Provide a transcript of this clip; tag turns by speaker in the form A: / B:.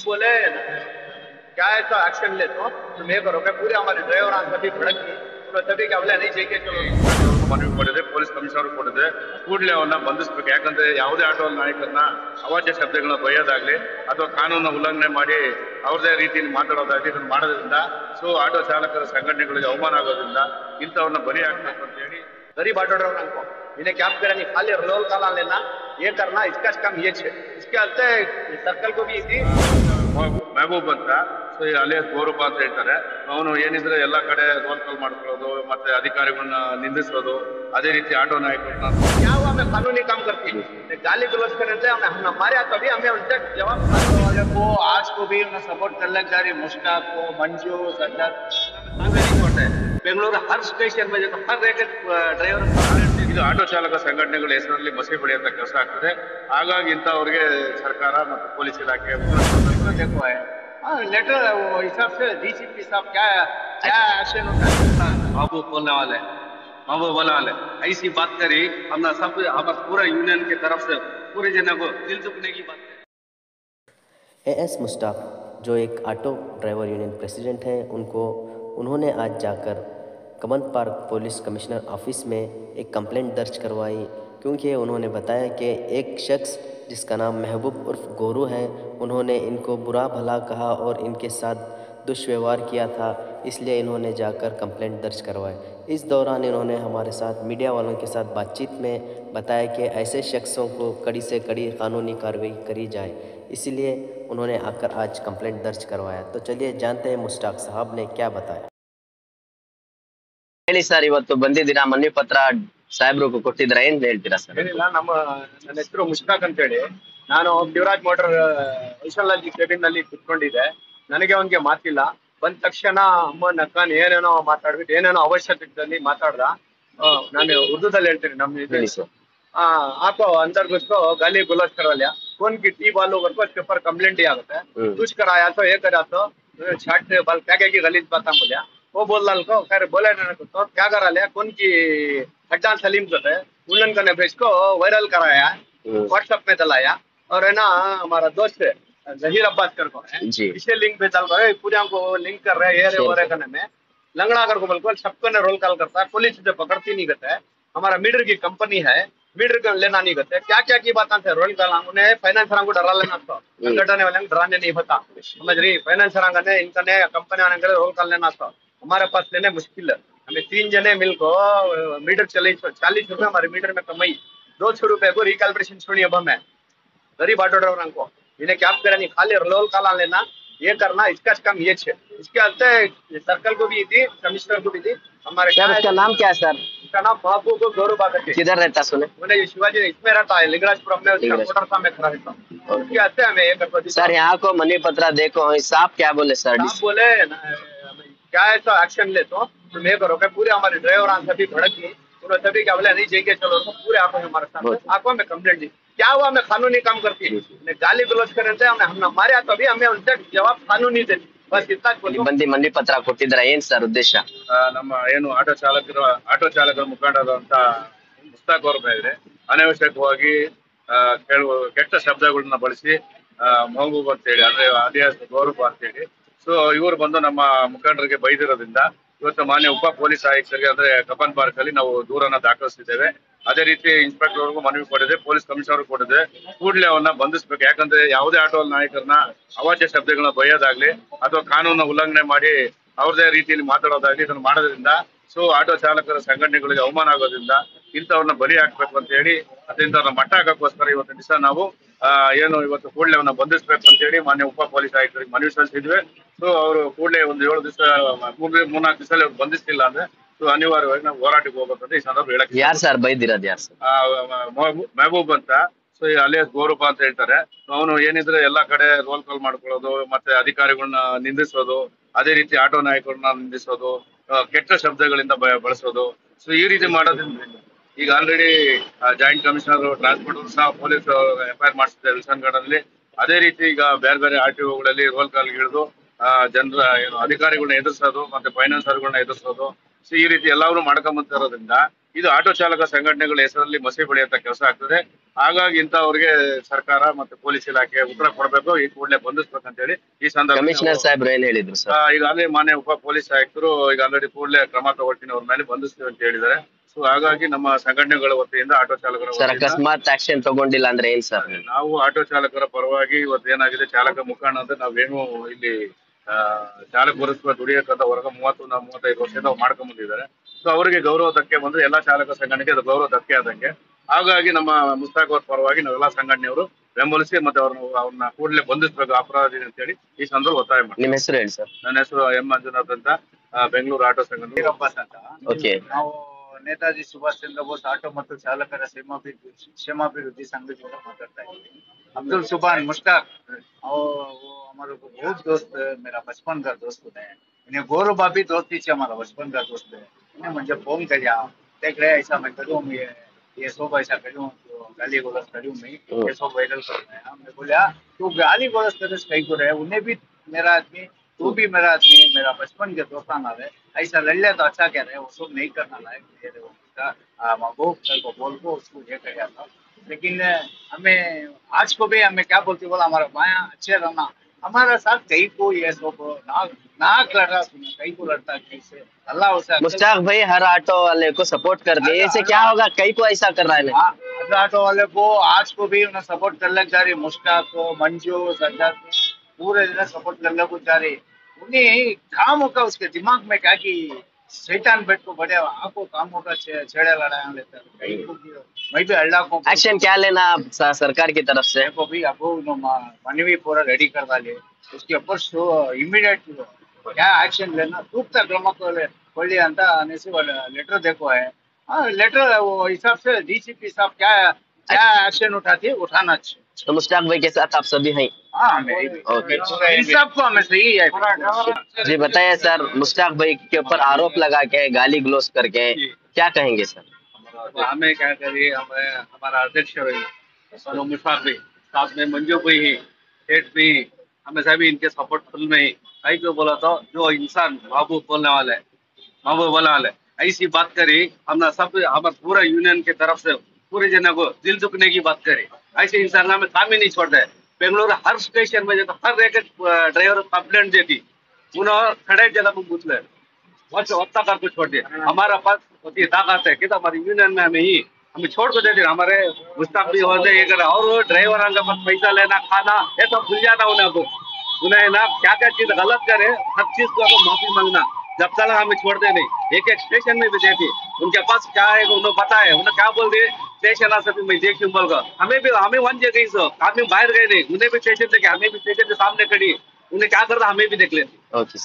A: बोले क्या ऐसा एक्शन ले तुम ये करो क्या पूरे हमारे ड्राइवर सभी भड़क सभी क्या बोले नहीं चाहिए चलो ಮನವಿ ಮಾಡಿದೆ ಪೊಲೀಸ್ ಕಮಿಷನರ್ ಕೊಟ್ಟಿದೆ ಕೂಡಲೇ ಅವನ್ನ ಬಂಧಿಸಬೇಕು ಯಾಕಂದ್ರೆ ಯಾವುದೇ ಆಟೋ ನಾಯಕರನ್ನ ಅವಾಚ್ಯ ಶಬ್ದಗಳನ್ನ ಬೈಯೋದಾಗ್ಲಿ ಅಥವಾ ಕಾನೂನನ್ನ ಉಲ್ಲಂಘನೆ ಮಾಡಿ ಅವ್ರದೇ ರೀತಿಯಲ್ಲಿ ಮಾತಾಡೋದಾಗ್ಲಿ ಇದನ್ನ ಮಾಡೋದ್ರಿಂದ ಸೊ ಆಟೋ ಚಾಲಕರ संगठनेಗಳಿಗೆ ಅವಮಾನ ಆಗೋದ್ರಿಂದ ಇಂಥವ್ರನ್ನ ಬಲಿ ಹಾಕ್ಬೇಕು ಅಂತ ಹೇಳಿ गरीब ऑटो ड्राइवर को इन्हें क्या करें नहीं खाली रोल काला लेना ये करना इसका काम ये छे इसके अलते सर्कल को भी थी महबूब ಅಂತ ಸೊ ಅಲಿಯಾಸ್ ಗೋರೂಪ ಅಂತ ಹೇಳ್ತಾರೆ ಅವನು ಏನಿದ್ರೆ ಎಲ್ಲಾ ಕಡೆ ರೋಲ್ ಕಾಲ್ ಮಾಡ್ಕೊಳ್ಳೋದು ಮತ್ತೆ ಅಧಿಕಾರಿಗಳನ್ನ ನಿಂದಿಸೋದು ಅದೇ ರೀತಿ ಆಟೋ ನಾಯಕರನ್ನ ಯಾವ हमें कानूनी काम करती है गाली गलौज करते हैं हम हमारे तभी हमें उनसे जवाब वाले को आज को भी उन्हें सपोर्ट करने जा रही मुश्ताक को मंजू सज्जद ಬೆಂಗಳೂರು ಹರ್ ಸ್ಟೇಷನ್ ಮೇಲೆ ಹರ್ ರೇಟ್ ಡ್ರೈವರ್ ಇದು ಆಟೋ ಚಾಲಕ ಸಂಘಟನೆಗಳ ಹೆಸರಲ್ಲಿ ಮಸಿ ಬೆಳೆಯುವಂತ ಕೆಲಸ ಆಗ್ತದೆ ಹಾಗಾಗಿ ಇಂಥವ್ರಿಗೆ ಸರ್ಕಾರ ಮತ್ತು ಪೊಲೀಸ್ ಇಲಾಖೆ लेटर हिसाब से डीसीपी साहब क्या क्या एक्शन होता है बाबू बोलने वाले बाबू बोलने वाले ऐसी बात करी हमने सब हमारे पूरा यूनियन की तरफ से पूरे जना को दिल दुखने की बात
B: करी। एएस मुश्ताक जो एक ऑटो ड्राइवर यूनियन प्रेसिडेंट हैं उन्होंने आज जाकर कमन पार्क पुलिस कमिश्नर ऑफिस में एक कंप्लेंट दर्ज करवाई क्योंकि उन्होंने बताया कि एक शख्स जिसका नाम महबूब उर्फ गोरू है उन्होंने इनको बुरा भला कहा और इनके साथ दुष्व्यवहार किया था, इसलिए इन्होंने जाकर कंप्लेंट दर्ज करवाई। इस दौरान इन्होंने हमारे साथ मीडिया वालों के साथ बातचीत में बताया कि ऐसे शख्सों को कड़ी से कड़ी कानूनी कार्रवाई करी जाए, इसलिए उन्होंने आकर आज कंप्लेंट दर्ज करवाया। तो चलिए जानते हैं मुश्ताक साहब ने क्या बताया।
C: ಹೇಳಿ ಸರ್, ಇವತ್ತು ಬಂದಿದ್ದೀರಾ ಮನವಿ ಪತ್ರ ಸಾಹೇಬ್ರು ಕೊಟ್ಟಿದ್ರ ಏನ್ ಹೇಳ್ತೀರಾ ಸರ್?
A: ಏನಿಲ್ಲ, ನನ್ನ ಹೆಸರು ಮುಷ್ತಾಕ್ ಅಂತ ಹೇಳಿ, ನಾನು ಶಿವರಾಜ್ ಮೋಟರ್ ವಿಶಾಲಾಜಿ ಕೇಬಿನ್ ನಲ್ಲಿ ಕುತ್ಕೊಂಡಿದ್ದೆ. ನನಗೆ ಅವನಿಗೆ ಮಾತಿಲ್ಲ. ಬಂದ ತಕ್ಷಣ ಅಮ್ಮನ ಅಕ್ಕನ್ ಏನೇನೋ ಮಾತಾಡ್ಬಿಟ್ಟು ಏನೇನೋ ಅವಶ್ಯಕತೆಯಲ್ಲಿ ಮಾತಾಡ್ದ. ನಾನು ಉರ್ದುದಲ್ಲಿ ಹೇಳ್ತೀನಿ ನಮ್ಮ ಇದು आपको अंदर घुसको गाली गुलौज करवा लिया, कौन की टी बाल ओवर को इसके ऊपर कंप्लेंट दिया होता है, कुछ कराया तो ये करा तो छाट बाल क्या क्या की गलीज बात बोलिया। वो बोल रहा को खैर बोले तो क्या करा लिया, कौन की अड्डान सलीम को है उन्नन का ने को वायरल कराया, व्हाट्सएप में डलाया और है ना हमारा दोस्त है जहीर अब्बास कर को है इसे लिंक पे डाल कर पूरे को लिंक कर रहे हैं हो रहे करने में लंगड़ा कर को बिल्कुल सबको ने रोल कॉल करता है, पुलिस से पकड़ती नहीं करता है। हमारा मीटर की कंपनी है, मीटर को लेना नहीं करते, क्या क्या की बात है रोल कॉल उन्हें फाइनेंसर को डरा लेना तो संगठन वाले डराने नहीं होता, समझ रही। फाइनेंसर ने इनका ने कंपनी वाले रोल कॉल लेना तो हमारे पास लेने मुश्किल है। हमें 3 जने मिलकर मीटर 40 रुपए हमारे मीटर में कमाई, 200 रुपए को रिकैलिब्रेशन छोड़ी। अब हमें गरीब ऑटो ड्राइवर को इन्हें क्या करें नहीं खाली रोल कॉल लेना ये करना इसका काम ये छे। इसके अलते सर्कल को भी थी, कमिश्नर को भी थी। हमारे
C: सर उसका नाम क्या है सर?
A: उसका नाम बाबू को गौरव करके।
C: किधर रहता सुने?
A: मैंने शिवाजी इसमें रहता है लिंगराजपुरम में, उसका मोटर सा में खड़ा रहता हूँ। उसके अलते हमें ये करते
C: सर यहाँ को मनी पत्र देखो, साहब क्या बोले सर?
A: साहब बोले क्या ऐसा एक्शन ले तुम ये करो क्या पूरे हमारे ड्राइवर सभी भड़क गई, उन्होंने सभी क्या बोले नहीं चाहिए चलो तो पूरे आंखों में हमारे सामने आंखों में कंप्लेंट दी। क्या हुआ, हमें कानूनी काम करती है, गाली गलौज करते हैं हम हमारे यहाँ तभी हमें उनसे जवाब कानूनी देती, बस इतना
C: ಬಂದಿ ಮನವಿ ಪತ್ರ ಕೊಟ್ಟಿದ್ರ ಏನ್ ಸರ್ ಉದ್ದೇಶ?
A: ನಮ್ಮ ಏನು ಆಟೋ ಚಾಲಕರ ಮುಖಂಡರಾದಂತ ಮುಸ್ತಾಕ್ ಅವ್ರ ಮೇಲೆ ಅನಾವಶ್ಯಕವಾಗಿ ಕೆಟ್ಟ ಶಬ್ದಗಳನ್ನ ಬಳಸಿ ಮಹಬೂಬ್ ಅಂತ ಹೇಳಿ ಅಂದ್ರೆ ಅಲಿಯಾಸ್ ಗೌರವ ಅಂತ ಹೇಳಿ ಸೊ ಇವರು ಬಂದು ನಮ್ಮ ಮುಖಂಡರಿಗೆ ಬೈದಿರೋದ್ರಿಂದ ಇವತ್ತು ಮಾನ್ಯ ಉಪ ಪೊಲೀಸ್ ಆಯುಕ್ತರಿಗೆ ಅಂದ್ರೆ ಕಬ್ಬನ್ ಪಾರ್ಕ್ ಅಲ್ಲಿ ನಾವು ದೂರನ್ನ ದಾಖಲಿಸಿದ್ದೇವೆ. ಅದೇ ರೀತಿ ಇನ್ಸ್ಪೆಕ್ಟರ್ ಅವ್ರಿಗೂ ಮನವಿ ಕೊಟ್ಟಿದೆ, ಪೊಲೀಸ್ ಕಮಿಷನರ್ ಕೊಟ್ಟಿದೆ, ಕೂಡಲೇ ಅವನ್ನ ಬಂಧಿಸಬೇಕು. ಯಾಕಂದ್ರೆ ಯಾವುದೇ ಆಟೋ ನಾಯಕರನ್ನ ಅವಾಚ್ಯ ಶಬ್ದಗಳನ್ನ ಬೈಯೋದಾಗ್ಲಿ ಅಥವಾ ಕಾನೂನ ಉಲ್ಲಂಘನೆ ಮಾಡಿ ಅವ್ರದೇ ರೀತಿಯಲ್ಲಿ ಮಾತಾಡೋದಾಗ್ಲಿ ಇದನ್ನ ಮಾಡೋದ್ರಿಂದ ಸೊ ಆಟೋ ಚಾಲಕರ ಸಂಘಟನೆಗಳಿಗೆ ಅವಮಾನ ಆಗೋದ್ರಿಂದ ಇಂಥವ್ರನ್ನ ಬಲಿ ಹಾಕ್ಬೇಕು ಅಂತ ಹೇಳಿ ಅದರಿಂದ ಅವ್ರನ್ನ ಮಟ್ಟ ಹಾಕೋಕ್ಕೋಸ್ಕರ ಇವತ್ತು ದಿವಸ ನಾವು ಏನು ಇವತ್ತು ಕೂಡಲೇ ಅವನ್ನ ಬಂಧಿಸಬೇಕು ಅಂತ ಹೇಳಿ ಮಾನ್ಯ ಉಪ ಪೊಲೀಸ್ ಆಯುಕ್ತರಿಗೆ ಮನವಿ ಸಲ್ಲಿಸಿದ್ವಿ. ಸೊ ಅವರು ಕೂಡಲೇ ಒಂದು 7 ದಿವಸ 3-4 ದಿವಸದಲ್ಲಿ ಅವ್ರು ಬಂಧಿಸ್ತಿಲ್ಲ ಅಂದ್ರೆ ಸೊ ಅನಿವಾರ್ಯವಾಗಿ ನಾವು ಹೋರಾಟಕ್ಕೆ ಹೋಗ್ಬೇಕಂತ ಈ ಸಂದರ್ಭ ಹೇಳಕ್.
C: ಯಾರು ಸರ್ ಬೈದಿರೋದು? ಯಾರು ಸರ್?
A: ಮೆಹಬೂಬ್ ಅಂತ, ಸೊ ಅಲಿಯಾಸ್ ಗೌರವ ಅಂತ ಹೇಳ್ತಾರೆ. ಅವನು ಏನಿದ್ರೆ ಎಲ್ಲಾ ಕಡೆ ರೋಲ್ ಕಾಲ್ ಮಾಡ್ಕೊಳ್ಳೋದು ಮತ್ತೆ ಅಧಿಕಾರಿಗಳನ್ನ ನಿಂದಿಸೋದು, ಅದೇ ರೀತಿ ಆಟೋ ನಾಯಕರನ್ನ ನಿಂದಿಸೋದು, ಕೆಟ್ಟ ಶಬ್ದಗಳಿಂದ ಬಳಸೋದು. ಸೊ ಈ ರೀತಿ ಮಾಡೋದ್ರಿಂದ ಈಗ ಆಲ್ರೆಡಿ ಜಾಯಿಂಟ್ ಕಮಿಷನರ್ ಟ್ರಾನ್ಸ್ಪೋರ್ಟ್ ಸಹ ಪೊಲೀಸ್ ಎಫ್ಐಆರ್ ಮಾಡಿಸಿದ್ದಾರೆ ವಿಲ್ಸನ್ ಗಾರ್ಡನ್. ಅದೇ ರೀತಿ ಈಗ ಬೇರೆ ಬೇರೆ ಆರ್ಟಿಒಗಳಲ್ಲಿ ರೋಲ್ ಕಾಲ್ ಹಿಡಿದು ಜನರ ಏನು ಅಧಿಕಾರಿಗಳನ್ನ ಎದುರಿಸೋದು ಮತ್ತೆ ಫೈನಾನ್ಸರ್ಗಳನ್ನ ಎದುರಿಸೋದು, ಸೊ ಈ ರೀತಿ ಎಲ್ಲಾರು ಮಾಡ್ಕೊಂಬಂತ ಇರೋದ್ರಿಂದ
D: ಇದು ಆಟೋ ಚಾಲಕ ಸಂಘಟನೆಗಳ ಹೆಸರಲ್ಲಿ ಮಸಿ ಬೆಳೆಯುವಂತ ಕೆಲಸ ಆಗ್ತದೆ. ಹಾಗಾಗಿ ಇಂಥವ್ರಿಗೆ ಸರ್ಕಾರ ಮತ್ತು ಪೊಲೀಸ್ ಇಲಾಖೆ ಉತ್ತರ ಕೊಡಬೇಕು, ಈ ಕೂಡಲೇ ಬಂಧಿಸ್ಬೇಕಂತ ಹೇಳಿ ಈ ಸಂದರ್ಭ
C: ಕಮಿಷನರ್ ಸಾಹೇಬ್ರು ಏನ್ ಹೇಳಿದ್ರು ಸರ್?
D: ಈಗಾಗಲೇ ಮಾನ್ಯ ಉಪ ಪೊಲೀಸ್ ಆಯುಕ್ತರು ಈಗ ಆಲ್ರೆಡಿ ಕೂಡಲೇ ಕ್ರಮ ತಗೊಳ್ತೀನಿ ಅವ್ರ ಮೇಲೆ ಬಂಧಿಸ್ತೀವಿ ಅಂತ ಹೇಳಿದ್ದಾರೆ. ಸೊ ಹಾಗಾಗಿ ನಮ್ಮ ಸಂಘಟನೆಗಳ ವತಿಯಿಂದ ಆಟೋ ಚಾಲಕರ
C: ಸರ್
D: ವತಿಯಿಂದ
C: ಅಕಸ್ಮಾತ್ ಆಕ್ಷನ್ ತಗೊಂಡಿಲ್ಲ ಅಂದ್ರೆ ಏನ್ ಸರ್?
D: ನಾವು ಆಟೋ ಚಾಲಕರ ಪರವಾಗಿ ಇವತ್ತು ಏನಾಗಿದೆ, ಚಾಲಕ ಮುಖಂಡ ಅಂದ್ರೆ ನಾವೇನು ಇಲ್ಲಿ ಚಾಲಕ ವರ್ಗ ದುಡಿಯಕ್ಕಂತ ವರ್ಗ 30-35 ವರ್ಷದಿಂದ ಅವ್ರು ಮಾಡ್ಕೊಂಡ್ ಬಂದಿದ್ದಾರೆ. ಸೊ ಅವರಿಗೆ ಗೌರವ ಧಕ್ಕೆ ಬಂದ್ರೆ ಎಲ್ಲಾ ಚಾಲಕ ಸಂಘಟನೆಗೆ ಅದು ಗೌರವ ಧಕ್ಕೆ ಆದಂಗೆ. ಹಾಗಾಗಿ ನಮ್ಮ ಮುಸ್ತಾಕ್ ಅವ್ರ ಪರವಾಗಿ ನಾವೆಲ್ಲಾ ಸಂಘಟನೆಯವರು ಬೆಂಬಲಿಸಿ ಮತ್ತೆ ಅವ್ರನ್ನ ಕೂಡಲೇ ಬಂಧಿಸಬೇಕು ಅಪರಾಧಿ ಅಂತ ಹೇಳಿ ಈ ಸಂದರ್ಭ ಒತ್ತಾಯ ಮಾಡಿ.
C: ನಿಮ್ ಹೆಸರು ಹೇಳಿ ಸರ್?
D: ನನ್ನ ಹೆಸರು ಎಂ ಮಂಜುನಾಥ್ ಅಂತ, ಬೆಂಗಳೂರು ಆಟೋ ಸಂಘ
A: ಅಂತ.
C: ಓಕೆ.
A: ನಾವು ನೇತಾಜಿ ಸುಭಾಷ್ ಚಂದ್ರ ಬೋಸ್ ಆಟೋ ಮತ್ತು ಚಾಲಕರ ಕ್ಷೇಮಾಭಿವೃದ್ಧಿ ಸಂಘದಿಂದ माताता है। अब्दुल सुभान मुश्ताक और वो हमारे को बहुत दोस्त है, मेरा बचपन का दोस्त है। इन्हें गौरव भाभी दोस्त ही हमारा बचपन का दोस्त है। इन्हें मुझे फोन किया, देख रहे ऐसा मैं करूँ, ये सब ऐसा करूँ, तो गाली गलौज करूँ मैं, ये सब वायरल कर रहे हैं। मैं बोला तू गाली गलौज करे कहीं को रहे, उन्हें भी मेरा आदमी, तू भी मेरा आदमी, मेरा बचपन के दोस्तान आ रहे, ऐसा लड़ लिया तो अच्छा कह रहे, वो सब नहीं करना लायक वो बोल को उसको ये कर था। लेकिन हमें आज को भी हमें क्या बोलते बोला, हमारा बाया अच्छे रहना, हमारा साथ कहीं को ये सब नाक लड़ रहा, सुना कहीं को लड़ता कैसे अल्लाह उसे।
C: मुश्ताक भाई हर ऑटो वाले को सपोर्ट कर दे, इससे क्या होगा? कई को ऐसा कर रहा है
A: हर ऑटो वाले को आज को भी उन्हें सपोर्ट कर ले जा रही, मुश्ताक को, मंजू, सज्जाद पूरे दिन सपोर्ट कर ले को जा रही। उन्हें काम होगा उसके दिमाग में क्या कि शैतान बैठ को बढ़े आपको काम होगा छेड़े लड़ाया लेता है। मैं भी अल्लाह को
C: एक्शन क्या लेना आप सरकार की तरफ से?
A: देखो भी अब मनवी पूरा रेडी करवा ले, उसके ऊपर इमीडिएट क्या एक्शन लेना सूक्त क्रम ಕೊಳ್ಳಿ ಅಂತ ಅನಿಸಿ लेटर देखो है। हाँ लेटर वो हिसाब से डीसीपी साहब क्या एक्शन उठाती उठाना चाहिए।
C: तो मुश्ताक भाई के साथ आप सभी हैं?
A: हाँ
C: ओके।
A: इन सबको हमें सही है।
C: जी बताइए सर, मुश्ताक भाई के ऊपर आरोप लगा के गाली गलौज करके क्या कहेंगे सर?
D: हमें क्या करिए, हमें हमारा अध्यक्ष मुश्ताक भाई साथ में मंजू भाई ही, सेठ भी, हमें सभी इनके सपोर्ट फुल में ही। कई को बोला था जो इंसान महबूब बोलने वाला है, महबूब बोलने वाला है, ऐसी बात करी हमने सब हमारे पूरा यूनियन की तरफ से पूरे जना को दिल दुखने की बात करी। ऐसे इंसान हमें काम ही नहीं छोड़ता है। बेंगलुरु हर स्टेशन में जाता हर एक ड्राइवर कंप्लेंट देती, उन्होंने खड़े जगह को पूछ ले वत्ता कर को छोड़ दिया। हमारा पास होती ताकत है कि हमारी यूनियन में हमें छोड़ को दे दिया। हमारे मुश्ताक भी होते ये कर और ड्राइवर का पास पैसा लेना खाना ये सब भूल जाना उन्हें ना क्या क्या चीज गलत करे हर चीज को माफी मांगना, जब तक हमें छोड़ते नहीं। एक एक स्टेशन में भी देती, उनके पास क्या है उन्हें पता है, उन्हें क्या बोल दिए स्टेशन आ सभी मैं देखी बोलकर हमें वन जगह सो हमें बाहर गए नहीं, उन्हें भी स्टेशन देखे, हमें भी स्टेशन के सामने खड़ी, उन्हें क्या करता हमें भी देख लेते।
C: ओके।